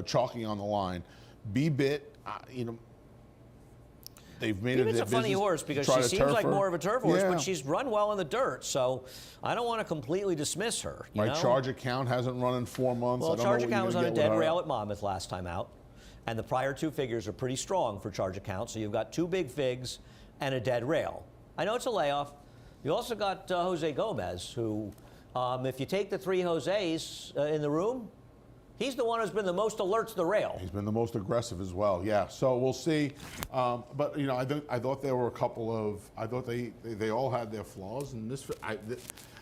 chalky on the line. B-Bit, they've made It's a funny horse because she seems like more of a turf horse, but she's run well in the dirt. So I don't want to completely dismiss her. My Charge Account hasn't run in 4 months. Well, Charge Account was on a dead rail at Monmouth last time out. And the prior 2 figures are pretty strong for Charge Account. So you've got 2 big figs and a dead rail. I know it's a layoff. You also got Jose Gomez, who, if you take the 3 Jose's in the room, he's the one who's been the most alert to the rail. He's been the most aggressive as well, yeah. So we'll see. But, I thought there were a couple of, I thought they all had their flaws. And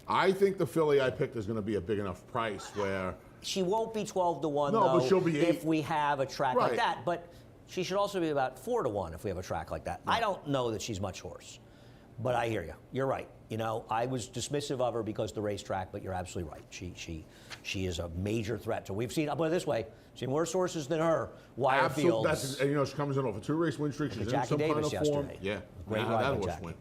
I think the filly I picked is going to be a big enough price where... She won't be 12 to 1, no, though, but she'll be 8. if we have a track like that. But she should also be about 4 to 1 if we have a track like that. Right. I don't know that she's much horse. But I hear you. You're right. I was dismissive of her because of the racetrack, but you're absolutely right. She is a major threat. So we've seen, I'll put it this way, seen worse horses than her. Wire Fields. She comes in off a 2-race win streak. She's in Jackie some Davis kind of form. yesterday. Yeah. Great ride by Jackie. Win.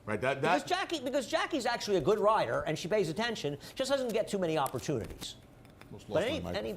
Right, because Jackie's actually a good rider, and she pays attention, just doesn't get too many opportunities. But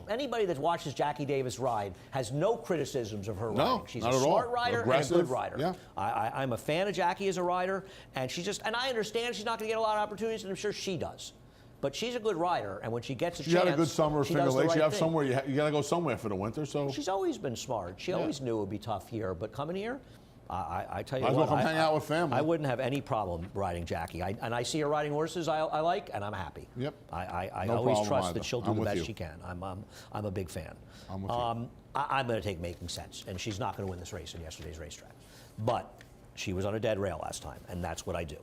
anybody that watches Jackie Davis ride has no criticisms of her riding. She's a smart rider and a good rider. Yeah. I'm a fan of Jackie as a rider, and and I understand she's not going to get a lot of opportunities, and I'm sure she does. But she's a good rider, and when she gets a chance, she had a good summer at Finger Lakes. You got to go somewhere for the winter. So she's always been smart. She always knew it would be tough here, but coming here, I tell you what, what, come hang out with family. I wouldn't have any problem riding Jackie. And I see her riding horses I like, and I'm happy. Yep. I always trust that she'll do the best she can. I'm a big fan. I'm with you. I'm going to take Making Sense, and she's not going to win this race in yesterday's racetrack. But she was on a dead rail last time, and that's what I do.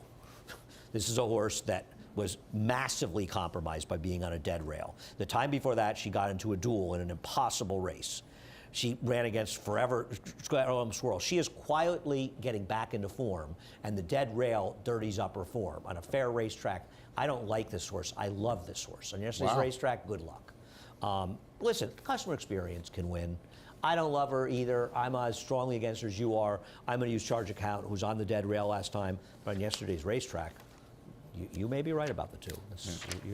This is a horse that was massively compromised by being on a dead rail. The time before that, she got into a duel in an impossible race. She ran against Forever Swirl. She is quietly getting back into form, and the dead rail dirties up her form. On a fair racetrack, I don't like this horse. I love this horse. On yesterday's racetrack, good luck. Listen, customer experience can win. I don't love her either. I'm as strongly against her as you are. I'm going to use Charge Account, who's on the dead rail last time, but on yesterday's racetrack, you may be right about the 2.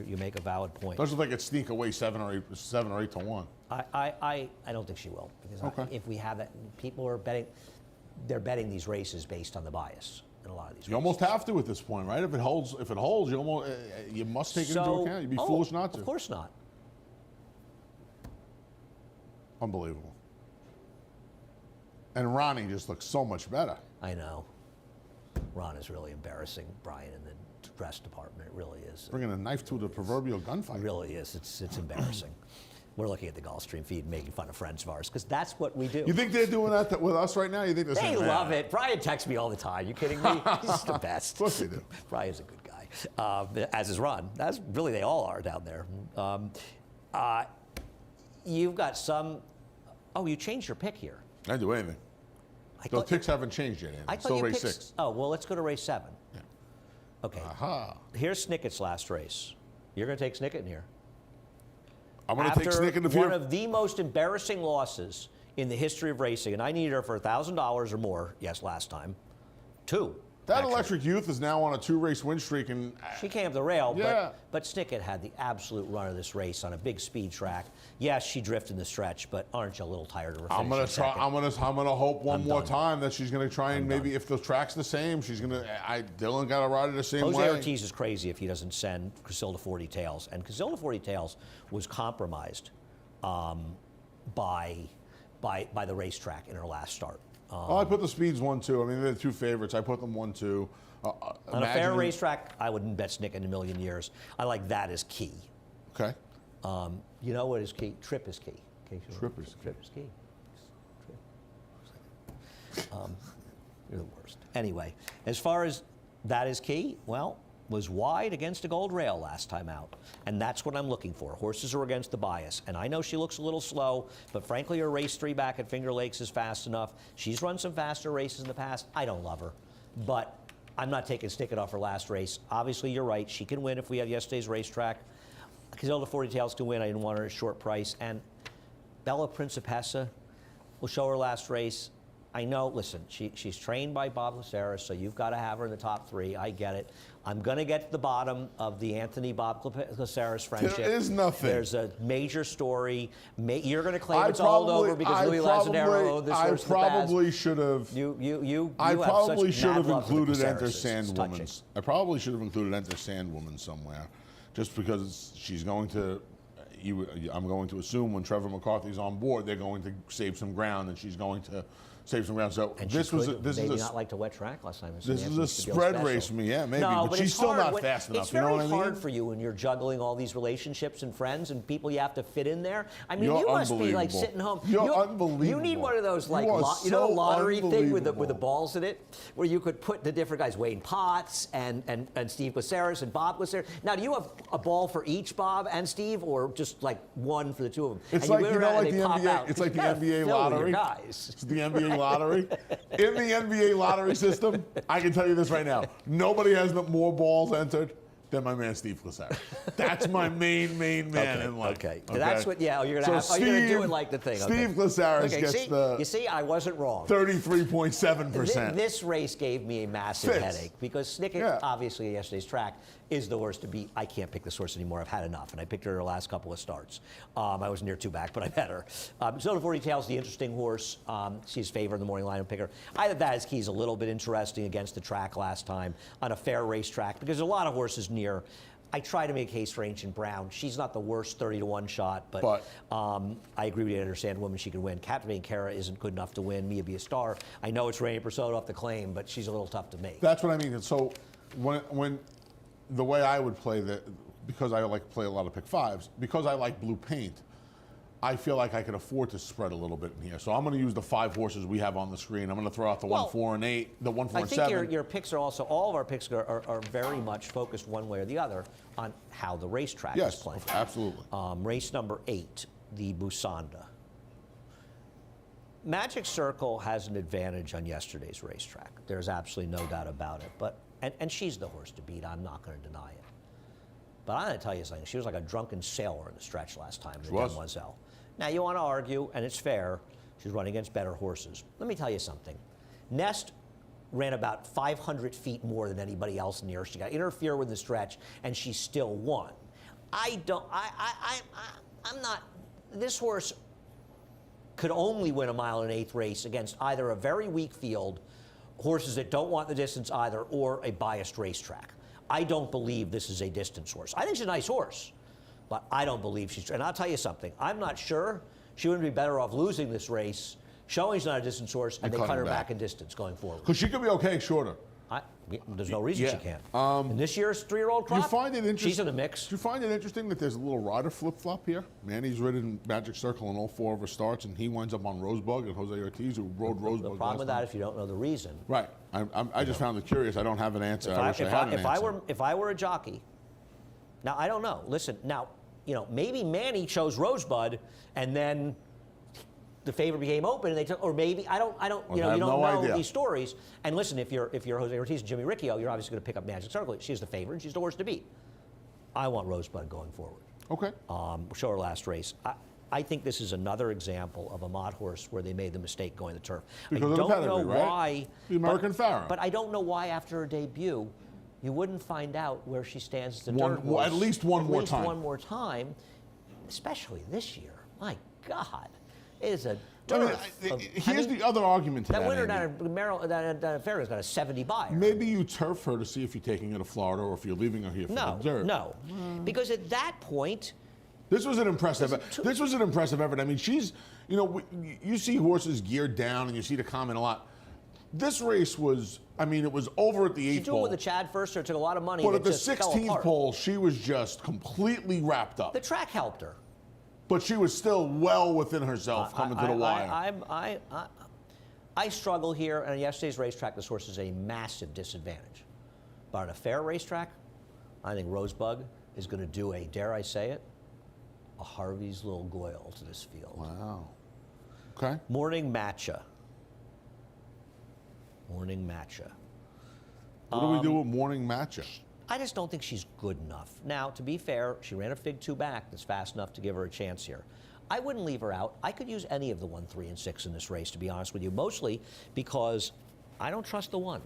You make a valid point. Doesn't look like it sneak away 7 or 8 to 1. I don't think she will, because if we have that, people are betting. They're betting these races based on the bias in a lot of these. You almost have to at this point, right? If it holds, you must take it into account. You'd be foolish not to. Of course not. Unbelievable. And Ronnie just looks so much better. I know. Ron is really embarrassing Brian in the dress department. It really is. Bringing a knife to the proverbial gunfight. It really is. It's embarrassing. We're looking at the Gulfstream feed and making fun of friends of ours because that's what we do. You think they're doing that with us right now? You think they love it? Brian texts me all the time. You kidding me? He's the best. Of course they do. Brian's a good guy, as is Ron. That's really, they all are down there. You've got some. Oh, you changed your pick here. I didn't do anything. The picks haven't changed yet. Andy. Still race 6. Oh, well, let's go to race 7. Yeah. Okay. Here's Snickett's last race. You're going to take Snickett in here. I'm going to take Snickett in here. One of the most embarrassing losses in the history of racing, and I needed her for $1,000 or more. Yes, last time. 2. That Electric Youth is now on a 2-race win streak, and she came up the rail. But Snickett had the absolute run of this race on a big speed track. Yes, she drifted in the stretch, but aren't you a little tired of her? I'm gonna try. I'm gonna hope one more time that she's gonna try and maybe if the track's the same, she's gonna. Dylan got to ride it the same way. Jose Ortiz is crazy if he doesn't send Casilda 40 Tails, and Casilda 40 Tails was compromised by the racetrack in her last start. I put the speeds 1-2. I mean, they're the 2 favorites. I put them 1-2. On a fair racetrack, I wouldn't bet Snickett in a million years. I like that as key. Okay. You know what is key? Trip is key. Trip is key. You're the worst. Anyway, as far as that is key, well, was wide against a gold rail last time out. And that's what I'm looking for. Horses are against the bias. And I know she looks a little slow, but frankly, her race 3 back at Finger Lakes is fast enough. She's run some faster races in the past. I don't love her. But I'm not taking Snickett off her last race. Obviously, you're right. She can win if we have yesterday's racetrack. Casilda 40 Tails can win. I didn't want her at a short price. And Bella Principessa will show her last race. I know, listen, she's trained by Bob Laceris, so you've got to have her in the top 3. I get it. I'm going to get to the bottom of the Anthony-Bob Laceris friendship. There is nothing. There's a major story. You're going to claim it's all over because Louis Lazzarero owned this horse in the past. I probably should have. I probably should have included Enter Enter Sandwoman. I probably should have included Enter Sandwoman somewhere, just because she's going to. I'm going to assume when Trevor McCarthy's on board, they're going to save some ground, and she's going to save some ground. So and this was maybe not like to wet track last time. This is a spread race for me, yeah, maybe. No, but she's still not fast enough. It's you know what I very mean? hard for you when you're juggling all these relationships and friends and people you have to fit in there. I mean, You're you must be like unbelievable. sitting home. You're unbelievable. You need one of those like You are you know the so lottery thing with the unbelievable. balls in it, where you could put the different guys, Wayne Potts and Steve Laceris and Bob Laceris. Now, do you have a ball for each Bob and Steve, or just like one for the two of them? It's and like, you you know, around like and the they pop NBA. out. It's like the You gotta NBA fill with your lottery. guys. It's the NBA lottery. In the NBA lottery system, I can tell you this right now: nobody has more balls entered than my man Steve Laceris. That's my main man in life. Okay. That's what. Yeah. You're gonna So you're gonna do it like the thing. Steve okay. Laceris gets see, the. You see, I wasn't wrong. 33.7%. This race gave me a massive Fits. headache because Snicket, obviously, at yesterday's track, is the horse to beat. I can't pick this horse anymore. I've had enough, and I picked her her last couple of starts. I was near 2 back, but I bet her. Zone 40 Tails, the interesting horse. She's favored in the morning line. Pick her. I thought that is keys a little bit interesting against the track last time on a fair racetrack because there's a lot of horses near. I try to make a case for Ancient Brown. She's not the worst 30-1 shot, but I agree with you. I understand woman she can win. Captivating Kara isn't good enough to win. Mia Be a Star. I know it's Rainy Persoto off the claim, but she's a little tough to make. That's what I mean. So when the way I would play because I like to play a lot of pick 5s, because I like blue paint, I feel like I can afford to spread a little bit in here. So I'm going to use the 5 horses we have on the screen. I'm going to throw out the 1, 4, and 8, the 1, 4, and 7. I think your picks are also, all of our picks are very much focused one way or the other on how the racetrack is playing. Yes, absolutely. Race number 8, the Busanda. Magic Circle has an advantage on yesterday's racetrack. There's absolutely no doubt about it. And she's the horse to beat. I'm not going to deny it. But I'm going to tell you something. She was like a drunken sailor in the stretch last time, the Demoiselle. Now, you want to argue, and it's fair, she's running against better horses. Let me tell you something. Nest ran about 500 feet more than anybody else in the earth. She got interfere with the stretch, and she still won. I'm not, this horse could only win a mile and 1/8 race against either a very weak field, horses that don't want the distance either, or a biased racetrack. I don't believe this is a distance horse. I think she's a nice horse, but I don't believe she's. And I'll tell you something. I'm not sure she wouldn't be better off losing this race, showing she's not a distance horse, and they cut her back in distance going forward. Because she could be okay shorter. There's no reason she can't. In this year's 3-year-old crop, you find it interesting, she's in the mix. Do you find it interesting that there's a little rider flip-flop here? Manny's ridden Magic Circle in all 4 of her starts, and he winds up on Rosebug, and Jose Ortiz, who rode Rosebug. The problem with that, if you don't know the reason. Right. I just found it curious. I don't have an answer. I wish I had an answer. If I were a jockey, now I don't know. Listen, now maybe Manny chose Rosebud, and then the favorite became open, and they took, or maybe I don't. You don't know these stories. And listen, if you're Jose Ortiz and Jimmy Riccio, you're obviously going to pick up Magic Circle. She's the favorite, and she's the horse to beat. I want Rosebud going forward. Okay. Show her last race. I think this is another example of a mod horse where they made the mistake going to turf. Because I don't of the know pedigree, right? why. The American Pharaoh. But I don't know why after her debut, you wouldn't find out where she stands as a dirt At horse. least one more time. One more time, especially this year. My God, it is a dearth. Here's the other argument to that. That winner down at Fairgrounds got a 70 buyer. Maybe you turf her to see if you're taking her to Florida or if you're leaving her here for the dirt. No, because at that point. This was an impressive effort. I mean, she's, you see horses geared down and you see the comment a lot. This race was, it was over at the 8th pole. She do it with the Chad first, it took a lot of money. But at the 16th pole, she was just completely wrapped up. The track helped her. But she was still well within herself coming to the wire. I struggle here, and on yesterday's racetrack, this horse is a massive disadvantage. But on a fair racetrack, I think Rosebug is going to do dare I say it, a Harvey's Little Goyle to this field. Wow. Okay. Morning Matcha. What do we do with Morning Matcha? I just don't think she's good enough. Now, to be fair, she ran a Fig 2 back that's fast enough to give her a chance here. I wouldn't leave her out. I could use any of the 1, 3, and 6 in this race, to be honest with you, mostly because I don't trust the 1.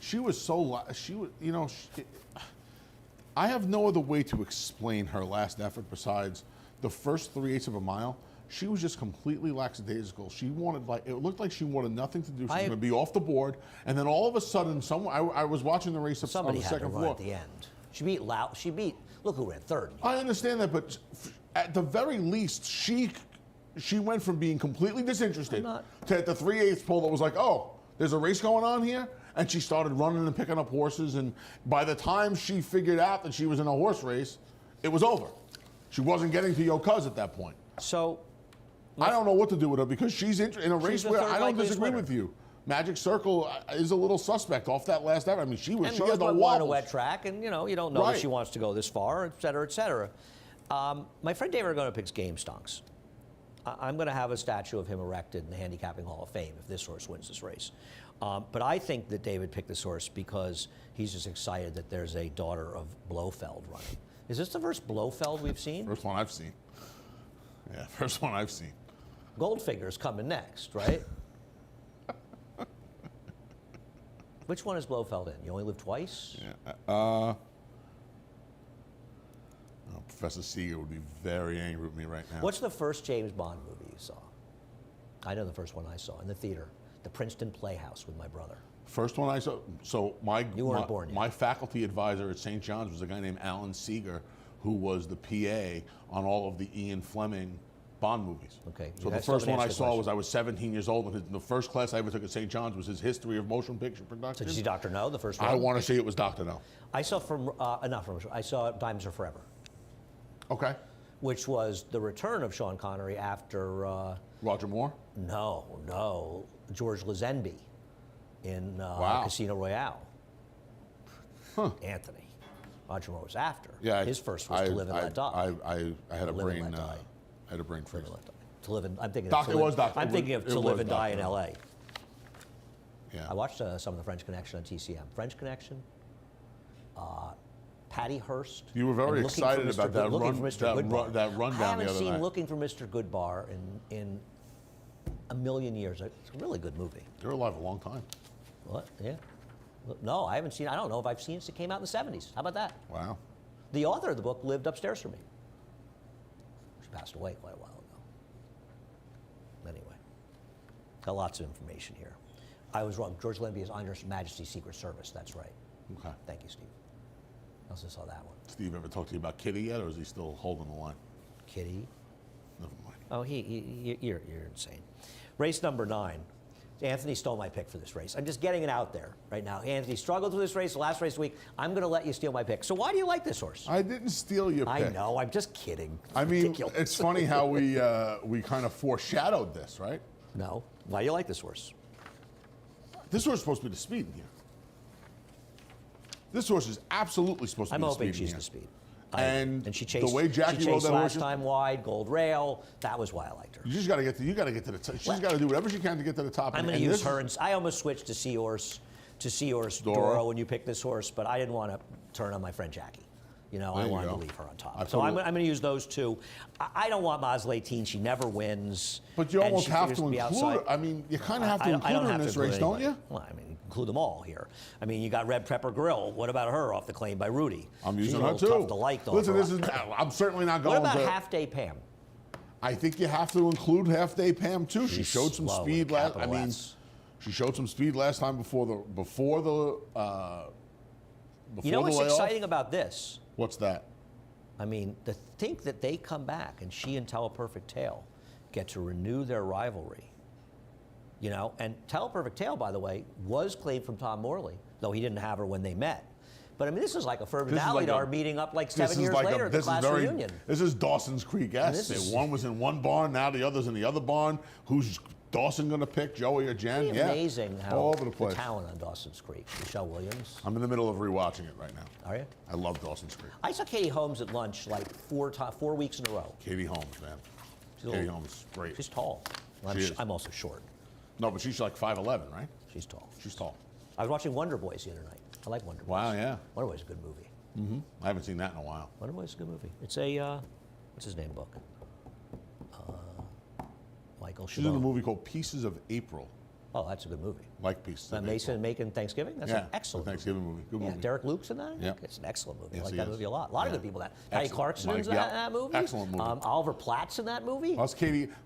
She was so, she was, you know, I have no other way to explain her last effort besides the first 3/8 of a mile. She was just completely lackadaisical. She wanted, like, it looked like she wanted nothing to do. She was going to be off the board. And then all of a sudden, I was watching the race on Somebody the had to second run floor. at the end. She beat look who ran third. I understand that, but at the very least, she went from being completely disinterested to at the 3/8 pole that was like, oh, there's a race going on here? And she started running and picking up horses, and by the time she figured out that she was in a horse race, it was over. She wasn't getting to Yo Cuz at that point. So I don't know what to do with her because she's in a race the where third I don't likeliest disagree winner. with you. Magic Circle is a little suspect off that last effort. I mean, she and had no Rosebud won a wobbles. wet track, and you don't know Right. that she wants to go this far, et cetera, et cetera. My friend David Argona picks Game Stonks. I'm going to have a statue of him erected in the Handicapping Hall of Fame if this horse wins this race. But I think that David picked this horse because he's just excited that there's a daughter of Blofeld running. Is this the first Blofeld we've seen? First one I've seen. Yeah, first one I've seen. Goldfinger's coming next, right? Which one is Blofeld in? You only live twice? Yeah. Oh, Professor Seeger would be very angry with me right now. What's the first James Bond movie you saw? I know the first one I saw in the theater, the Princeton Playhouse with my brother. First one I saw. So You weren't born yet. my faculty advisor at St. John's was a guy named Alan Seeger, who was the PA on all of the Ian Fleming Bond movies. Okay, So you the still first haven't one I answered the saw question. was I was 17 years old, and the first class I ever took at St. John's was his history of motion picture So production. did you see Dr. No, the first one? I want to say it was Dr. No. I saw I saw Diamonds Are Forever, Okay. which was the return of Sean Connery after, Roger Moore. George Lazenby in Wow. Casino Royale. Huh. Anthony. Roger Moore was after. Yeah. His first was To Live and Let Die. I had a Live and brain. Let Die. I had a brain freeze. To live in, I'm thinking. Doctor of to live, was Doctor. I'm thinking of It To Live was and Die in Doctor. L.A. Yeah. I watched some of the French Connection on TCM. French Connection, Patty Hearst. You were very and Looking for excited Mr. about that Good- Looking run- for Mr. that Goodbar. run- that rundown the I haven't other seen night. Looking for Mr. Goodbar in a million years. It's a really good movie. They were alive a long time. What? Yeah. No, I haven't seen. I don't know if I've seen it since it came out in the 70s. How about that? Wow. The author of the book lived upstairs from me. She passed away quite a while ago. Anyway, got lots of information here. I was wrong. George Lazenby is under His Majesty's Secret Service. That's right. Okay. Thank you, Steve. I also saw that one. Steve ever talked to you about Kitty yet, or is he still holding the line? Kitty. Never mind. Oh, you're insane. Race number 9. Anthony stole my pick for this race. I'm just getting it out there right now. Anthony struggled through this race, the last race of the week. I'm going to let you steal my pick. So why do you like this horse? I didn't steal your pick. I know. I'm just kidding. I mean, Ridiculous. it's funny how we kind of foreshadowed this, right? No. Why do you like this horse? This horse is supposed to be the speed in here. This horse is absolutely supposed to I'm be the hoping speed in she's here. the speed. And she chased the way Jackie she rode chased that last horse, time wide, Gold Rail. That was why I liked her. you just got to get to the top. She's got to do whatever she can to get to the top. I'm going to use her, and I almost switched to Seahorse Dora when you picked this horse, but I didn't want to turn on my friend Jackie. You know, I you wanted to go. leave her on top. I So I'm totally- going to use those two. I don't want Mazelatine. She never wins. But you and almost she have figures to be include outside. her. I mean, you kind of have to I include don't her in have to this include race, don't anybody. you? Well, I mean, include them all here. I mean, you got Red Pepper Grill. What about her off the claim by Rudy? I'm She's using a her little too. Tough to like, though. Listen, for this her. is. I'm certainly not What going about to. Half Day Pam? I think you have to include Half Day Pam too. She She's showed some slow speed with last. I capital mean, S. she showed some speed last time before the You know what's layoff. exciting about this? What's that? I mean, to think that they come back and she and Teleperfect Tale get to renew their rivalry. You know, and Teleperfect Tale, by the way, was claimed from Tom Morley, though he didn't have her when they met. But I mean, this is like a Ferb This is like Dalidar a- meeting up like This 7 is years like later at the class reunion. This is Dawson's Creek esque. this is- One was in one barn, now the other's in the other barn. Who's Dawson going to pick, Joey or Jen? Pretty Yeah, amazing how all over the place. talent on Dawson's Creek. Michelle Williams, I'm in the middle of rewatching it right now. are you? I love Dawson's Creek. I saw Katie Holmes at lunch like 4 weeks in a row. Katie Holmes, man. She's a Katie little- Holmes is great. She's tall. She is. I'm also short. No, but she's like 5'11", right? She's tall. She's tall. I was watching Wonder Boys the other night. I like Wonder Boys. Wow, yeah. Wonder Boys is a good movie. I haven't seen that in a while. Wonder Boys is a good movie. It's a, what's his name book? Michael She's in a Chabon. movie called Pieces of April. Oh, that's a good movie. Like Pieces of Mason April. making Thanksgiving? That's Yeah, an excellent the Thanksgiving movie. Good Yeah, movie. Derek Luke's in that? I think? Yeah. It's an excellent movie. Yes, I like he that is. movie a lot. A lot of Yeah. good people in that. Patty Excellent. Clarkson's in Mike, yeah. that movie. Excellent movie. Oliver Platt's in that movie.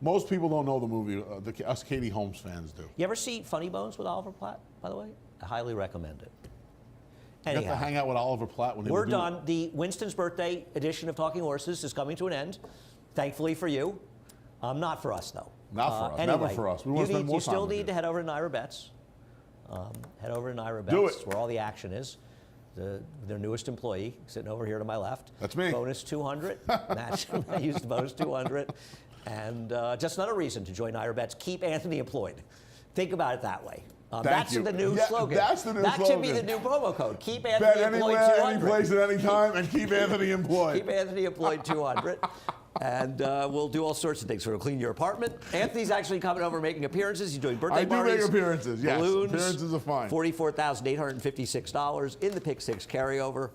Most people don't know the movie. Us Katie Holmes fans do. You ever see Funny Bones with Oliver Platt, by the way? I highly recommend it. You got to Anyhow, hang out with Oliver Platt when they we're were doing- done. The Winston's birthday edition of Talking Horses is coming to an end, thankfully for you. Not for us, though. Not for us. Never Anyway, for us. We want to spend more you time still with need you. to head over to Naira Bets. Head over to Naira Bets. Do it. Where all the action is. Their newest employee sitting over here to my left. That's me. Bonus 200. I used bonus 200. And just another reason to join Naira Bets. Keep Anthony employed. Think about it that way. That's you. the new Yeah, slogan. that's the new That should be the slogan. new promo code. Keep Bet Anthony employed anywhere, 200. any place, at any time, and keep Anthony employed. Keep Anthony employed 200. And we'll do all sorts of things. We'll clean your apartment. Anthony's actually coming over making appearances. He's doing birthday I do parties. make appearances, yes. Balloons. Appearances are fine. $44,856 in the Pick Six carryover.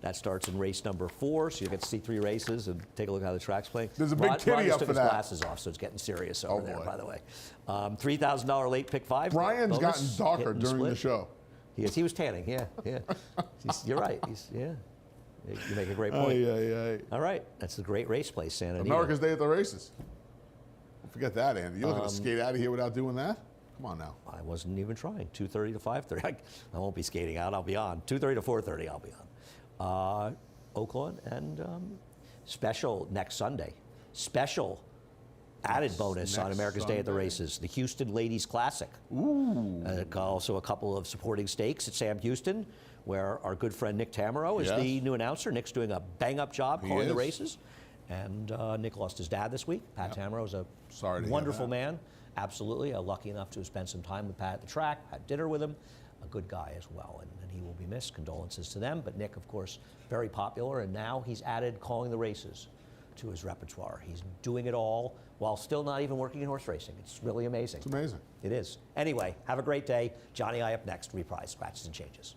That starts in race number 4, so you get to see 3 races and take a look at how the track's playing. There's a big Ron kitty just up took for his that. glasses off, so it's getting serious over there, boy. by the way. $3,000 late Pick 5. Brian's bonus, gotten darker hit and during the split. show. He was tanning, yeah. You're right. You make a great point. All right, that's the great race place, Santa Anita. America's Day at the Races. Don't forget that, Andy. You're not going to skate out of here without doing that? Come on now. I wasn't even trying. 2:30 to 5:30. I won't be skating out. I'll be on. 2:30 to 4:30. I'll be on. Oakland and special next Sunday. Special added bonus on next America's Day at the Sunday. Races. The Houston Ladies Classic. Ooh. Also a couple of supporting stakes at Sam Houston, where our good friend Nick Tamaro is Yes. the new announcer. Nick's doing a bang-up job calling the is. races. And Nick lost his dad this week. Pat Tamaro is a Sorry to hear wonderful that. man. Absolutely. Lucky enough to spend some time with Pat at the track, had dinner with him. A good guy as well, and he will be missed. Condolences to them. But Nick, of course, very popular, and now he's added calling the races to his repertoire. He's doing it all while still not even working in horse racing. It's really amazing. It's amazing. It is. Anyway, have a great day. Johnny I up next. Reprise, scratches and changes.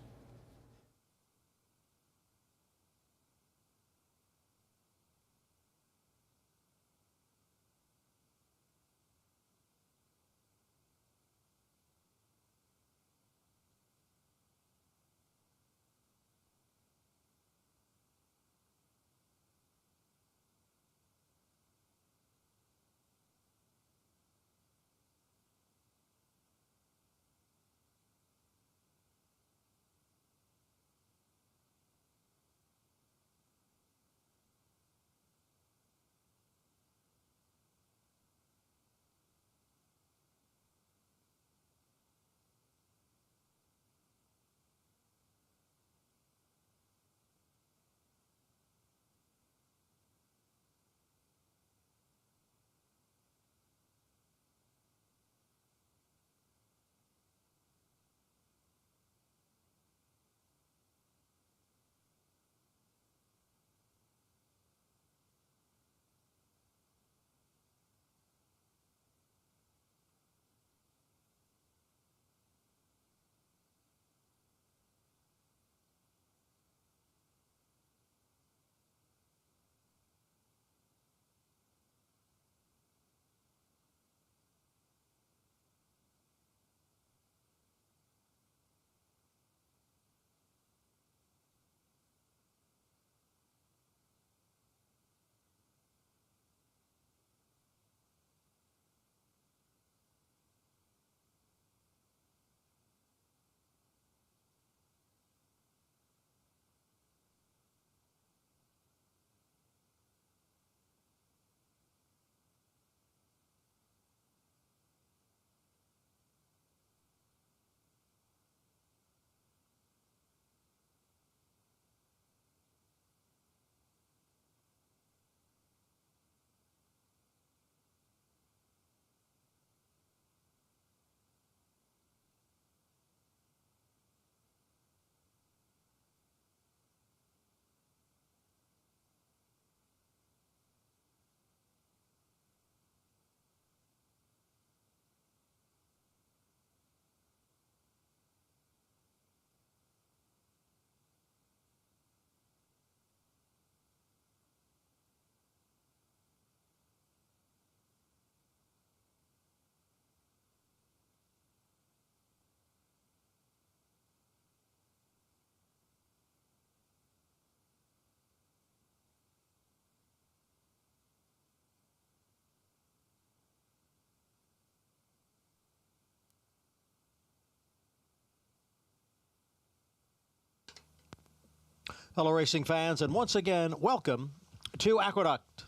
Hello, racing fans, and once again, welcome to Aqueduct.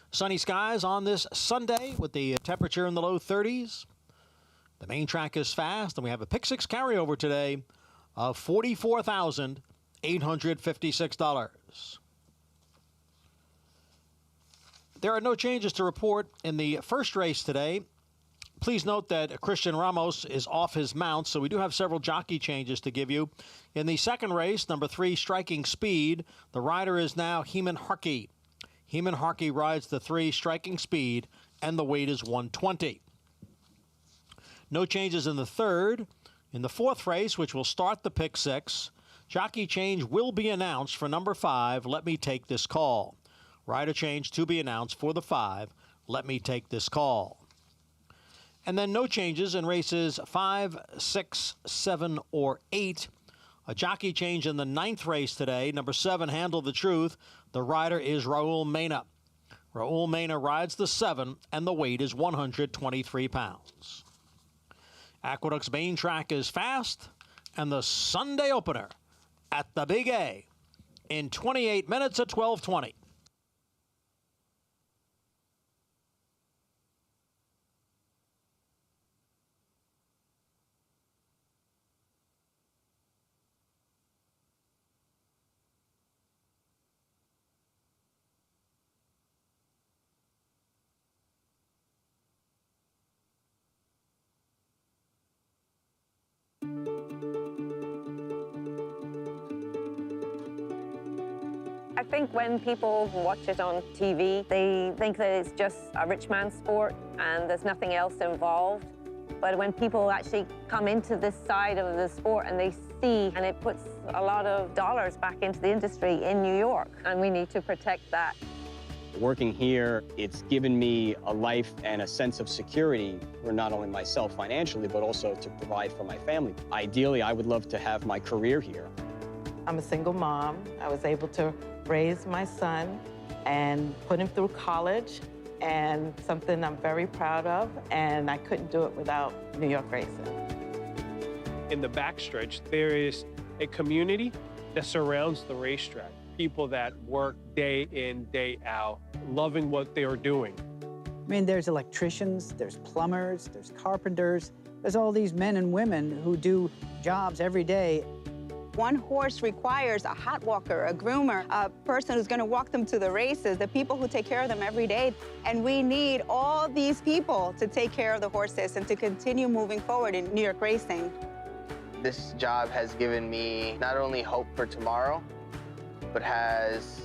Sunny skies on this Sunday with the temperature in the low 30s. The main track is fast, and we have a pick six carryover today of $44,856. There are no changes to report in the first race today. Please note that Christian Ramos is off his mount, so we do have several jockey changes to give you. In the second race, number 3, Striking Speed, the rider is now Heeman Harkey. Heeman Harkey rides the 3, Striking Speed, and the weight is 120. No changes in the third. In the fourth race, which will start the pick six, jockey change will be announced for number 5, Let Me Take This Call. Rider change to be announced for the 5, Let Me Take This Call. And then no changes in races 5, 6, 7, or 8. A jockey change in the 9th race today. Number 7, Handle the Truth. The rider is Raul Mena. Raul Mena rides the 7, and the weight is 123 pounds. Aqueduct's main track is fast, and the Sunday opener at the Big A in 28 minutes at 12:20. I think when people watch it on TV, they think that it's just a rich man's sport and there's nothing else involved. But when people actually come into this side of the sport and they see, and it puts a lot of dollars back into the industry in New York, and we need to protect that. Working here, it's given me a life and a sense of security for not only myself financially, but also to provide for my family. Ideally, I would love to have my career here. I'm a single mom. I was able to raise my son and put him through college, and something I'm very proud of, and I couldn't do it without New York Racing. In the backstretch, there is a community that surrounds the racetrack. People that work day in, day out, loving what they are doing. I mean, there's electricians, there's plumbers, there's carpenters. There's all these men and women who do jobs every day. One horse requires a hot walker, a groomer, a person who's going to walk them to the races, the people who take care of them every day. And we need all these people to take care of the horses and to continue moving forward in New York racing. This job has given me not only hope for tomorrow, but has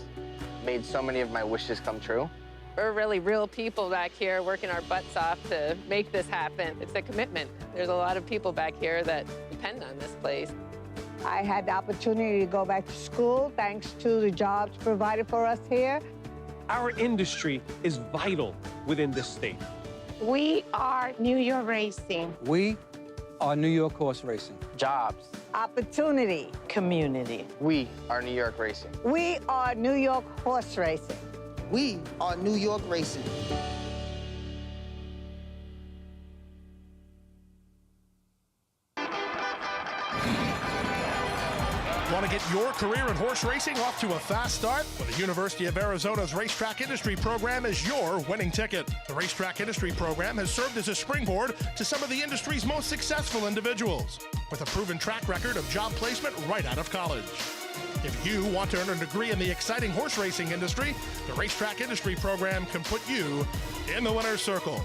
made so many of my wishes come true. We're really real people back here working our butts off to make this happen. It's a commitment. There's a lot of people back here that depend on this place. I had the opportunity to go back to school thanks to the jobs provided for us here. Our industry is vital within this state. We are New York Racing. We are New York Horse Racing. Jobs. Opportunity. Community. We are New York Racing. We are New York Horse Racing. We are New York Racing. Want to get your career in horse racing off to a fast start? Well, the University of Arizona's Racetrack Industry Program is your winning ticket. The Racetrack Industry Program has served as a springboard to some of the industry's most successful individuals, with a proven track record of job placement right out of college. If you want to earn a degree in the exciting horse racing industry, the Racetrack Industry Program can put you in the winner's circle.